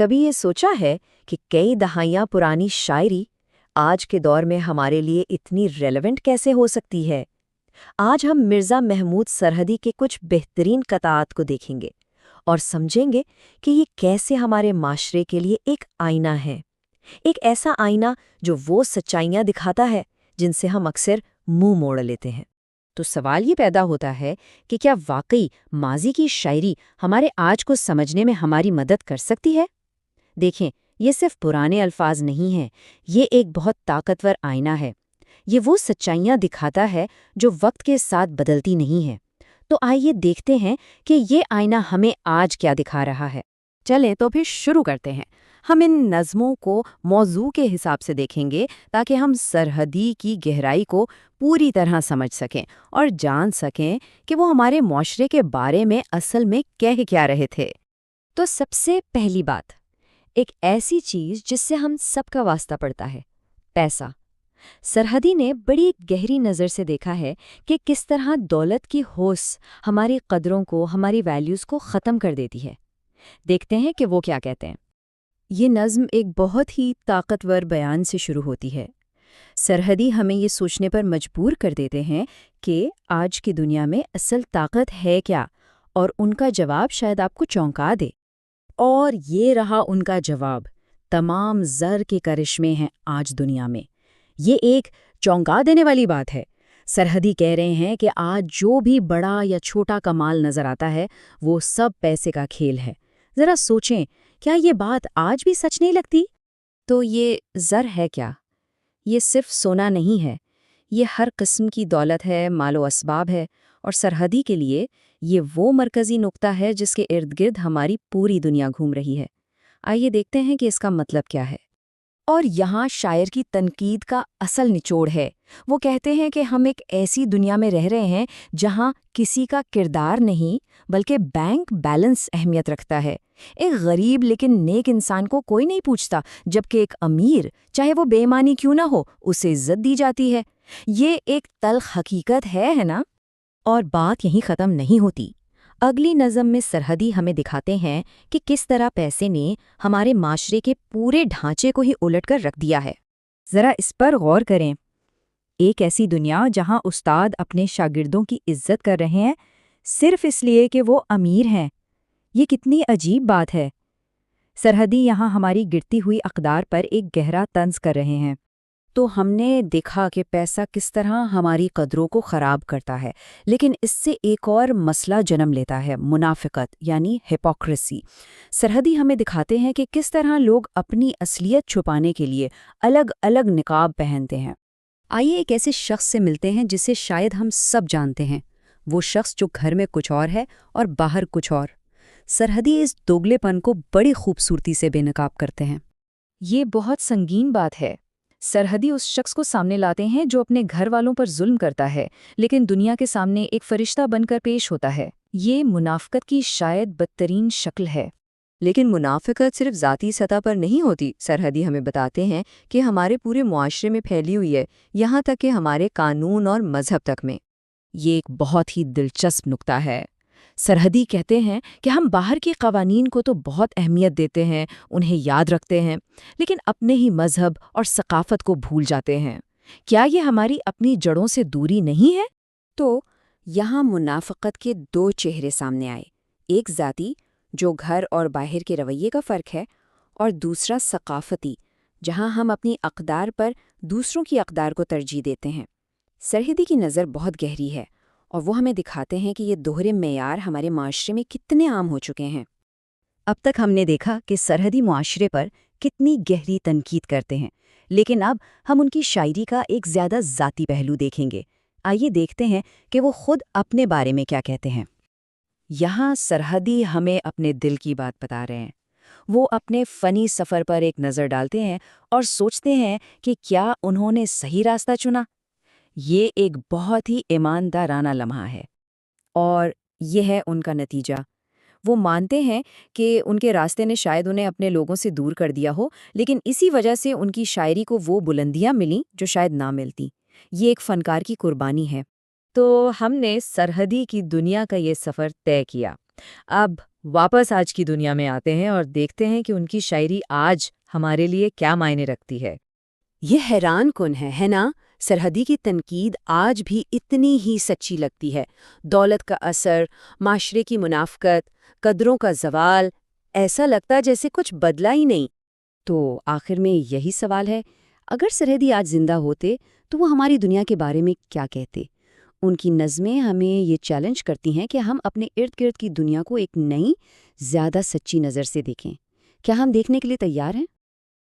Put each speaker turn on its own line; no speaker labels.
کبھی یہ سوچا ہے کہ کئی دہائیاں پرانی شاعری آج کے دور میں ہمارے لیے اتنی ریلیونٹ کیسے ہو سکتی ہے؟ آج ہم مرزا محمود سرحدی کے کچھ بہترین قطعات کو دیکھیں گے اور سمجھیں گے کہ یہ کیسے ہمارے معاشرے کے لیے ایک آئینہ ہے، ایک ایسا آئینہ جو وہ سچائیاں دکھاتا ہے جن سے ہم اکثر منہ موڑ لیتے ہیں۔ تو سوال یہ پیدا ہوتا ہے کہ کیا واقعی ماضی کی شاعری ہمارے آج کو سمجھنے میں ہماری مدد کر سکتی ہے؟ دیکھیں، یہ صرف پرانے الفاظ نہیں ہیں، یہ ایک بہت طاقتور آئینہ ہے۔ یہ وہ سچائیاں دکھاتا ہے جو وقت کے ساتھ بدلتی نہیں ہیں۔ تو آئیے دیکھتے ہیں کہ یہ آئینہ ہمیں آج کیا دکھا رہا ہے۔ چلیں تو پھر شروع کرتے ہیں۔ ہم ان نظموں کو موضوع کے حساب سے دیکھیں گے تاکہ ہم سرحدی کی گہرائی کو پوری طرح سمجھ سکیں اور جان سکیں کہ وہ ہمارے معاشرے کے بارے میں اصل میں کہہ کیا رہے تھے۔ تو سب سے پہلی بات، ایک ایسی چیز جس سے ہم سب کا واسطہ پڑتا ہے، پیسہ۔ سرحدی نے بڑی گہری نظر سے دیکھا ہے کہ کس طرح دولت کی ہوس ہماری قدروں کو، ہماری ویلیوز کو ختم کر دیتی ہے۔ دیکھتے ہیں کہ وہ کیا کہتے ہیں۔ یہ نظم ایک بہت ہی طاقتور بیان سے شروع ہوتی ہے۔ سرحدی ہمیں یہ سوچنے پر مجبور کر دیتے ہیں کہ آج کی دنیا میں اصل طاقت ہے کیا، اور ان کا جواب شاید آپ کو چونکا دے۔ اور یہ رہا ان کا جواب، تمام زر کے کرشمے ہیں آج دنیا میں۔ یہ ایک چونکا دینے والی بات ہے۔ سرحدی کہہ رہے ہیں کہ آج جو بھی بڑا یا چھوٹا کمال نظر آتا ہے وہ سب پیسے کا کھیل ہے۔ ذرا سوچیں، کیا یہ بات آج بھی سچ نہیں لگتی؟ تو یہ زر ہے کیا؟ یہ صرف سونا نہیں ہے، یہ ہر قسم کی دولت ہے، مال و اسباب ہے، اور سرحدی کے لیے یہ وہ مرکزی نقطہ ہے جس کے ارد گرد ہماری پوری دنیا گھوم رہی ہے۔ آئیے دیکھتے ہیں کہ اس کا مطلب کیا ہے۔ اور یہاں شاعر کی تنقید کا اصل نچوڑ ہے۔ وہ کہتے ہیں کہ ہم ایک ایسی دنیا میں رہ رہے ہیں جہاں کسی کا کردار نہیں بلکہ بینک بیلنس اہمیت رکھتا ہے۔ ایک غریب لیکن نیک انسان کو کوئی نہیں پوچھتا، جبکہ ایک امیر، چاہے وہ بے ایمانی کیوں نہ ہو، اسے عزت دی جاتی ہے۔ یہ ایک تلخ حقیقت ہے نا؟ اور بات یہیں ختم نہیں ہوتی۔ اگلی نظم میں سرحدی ہمیں دکھاتے ہیں کہ کس طرح پیسے نے ہمارے معاشرے کے پورے ڈھانچے کو ہی الٹ کر رکھ دیا ہے۔ ذرا اس پر غور کریں۔ ایک ایسی دنیا جہاں استاد اپنے شاگردوں کی عزت کر رہے ہیں صرف اس لیے کہ وہ امیر ہیں، یہ کتنی عجیب بات ہے۔ سرحدی یہاں ہماری گرتی ہوئی اقدار پر ایک گہرا طنز کر رہے ہیں۔ تو ہم نے دیکھا کہ پیسہ کس طرح ہماری قدروں کو خراب کرتا ہے، لیکن اس سے ایک اور مسئلہ جنم لیتا ہے، منافقت یعنی ہپوکریسی۔ سرحدی ہمیں دکھاتے ہیں کہ کس طرح لوگ اپنی اصلیت چھپانے کے لیے الگ الگ نقاب پہنتے ہیں۔ آئیے ایک ایسے شخص سے ملتے ہیں جسے شاید ہم سب جانتے ہیں، وہ شخص جو گھر میں کچھ اور ہے اور باہر کچھ اور۔ سرحدی اس دوگلے پن کو بڑی خوبصورتی سے بے نقاب کرتے ہیں۔ یہ بہت سنگین بات ہے۔ سرحدی اس شخص کو سامنے لاتے ہیں جو اپنے گھر والوں پر ظلم کرتا ہے لیکن دنیا کے سامنے ایک فرشتہ بن کر پیش ہوتا ہے۔ یہ منافقت کی شاید بدترین شکل ہے۔ لیکن منافقت صرف ذاتی سطح پر نہیں ہوتی۔ سرحدی ہمیں بتاتے ہیں کہ ہمارے پورے معاشرے میں پھیلی ہوئی ہے، یہاں تک کہ ہمارے قانون اور مذہب تک میں۔ یہ ایک بہت ہی دلچسپ نکتہ ہے۔ سرحدی کہتے ہیں کہ ہم باہر کے قوانین کو تو بہت اہمیت دیتے ہیں، انہیں یاد رکھتے ہیں، لیکن اپنے ہی مذہب اور ثقافت کو بھول جاتے ہیں۔ کیا یہ ہماری اپنی جڑوں سے دوری نہیں ہے؟ تو یہاں منافقت کے دو چہرے سامنے آئے، ایک ذاتی جو گھر اور باہر کے رویے کا فرق ہے، اور دوسرا ثقافتی جہاں ہم اپنی اقدار پر دوسروں کی اقدار کو ترجیح دیتے ہیں۔ سرحدی کی نظر بہت گہری ہے اور وہ ہمیں دکھاتے ہیں کہ یہ دوہرے معیار ہمارے معاشرے میں کتنے عام ہو چکے ہیں۔ اب تک ہم نے دیکھا کہ سرحدی معاشرے پر کتنی گہری تنقید کرتے ہیں، لیکن اب ہم ان کی شاعری کا ایک زیادہ ذاتی پہلو دیکھیں گے۔ آئیے دیکھتے ہیں کہ وہ خود اپنے بارے میں کیا کہتے ہیں۔ یہاں سرحدی ہمیں اپنے دل کی بات بتا رہے ہیں۔ وہ اپنے فنی سفر پر ایک نظر ڈالتے ہیں اور سوچتے ہیں کہ کیا انہوں نے صحیح راستہ چنا۔ یہ ایک بہت ہی ایماندارانہ لمحہ ہے، اور یہ ہے ان کا نتیجہ۔ وہ مانتے ہیں کہ ان کے راستے نے شاید انہیں اپنے لوگوں سے دور کر دیا ہو، لیکن اسی وجہ سے ان کی شاعری کو وہ بلندیاں ملیں جو شاید نہ ملتی۔ یہ ایک فنکار کی قربانی ہے۔ تو ہم نے سرحدی کی دنیا کا یہ سفر طے کیا۔ اب واپس آج کی دنیا میں آتے ہیں اور دیکھتے ہیں کہ ان کی شاعری آج ہمارے لیے کیا معنی رکھتی ہے۔
یہ حیران کن ہے نا؟ سرحدی کی تنقید آج بھی اتنی ہی سچی لگتی ہے۔ دولت کا اثر، معاشرے کی منافقت، قدروں کا زوال، ایسا لگتا جیسے کچھ بدلا ہی نہیں۔
تو آخر میں یہی سوال ہے، اگر سرحدی آج زندہ ہوتے تو وہ ہماری دنیا کے بارے میں کیا کہتے؟ ان کی نظمیں ہمیں یہ چیلنج کرتی ہیں کہ ہم اپنے ارد گرد کی دنیا کو ایک نئی، زیادہ سچی نظر سے دیکھیں۔ کیا ہم دیکھنے کے لیے تیار ہیں؟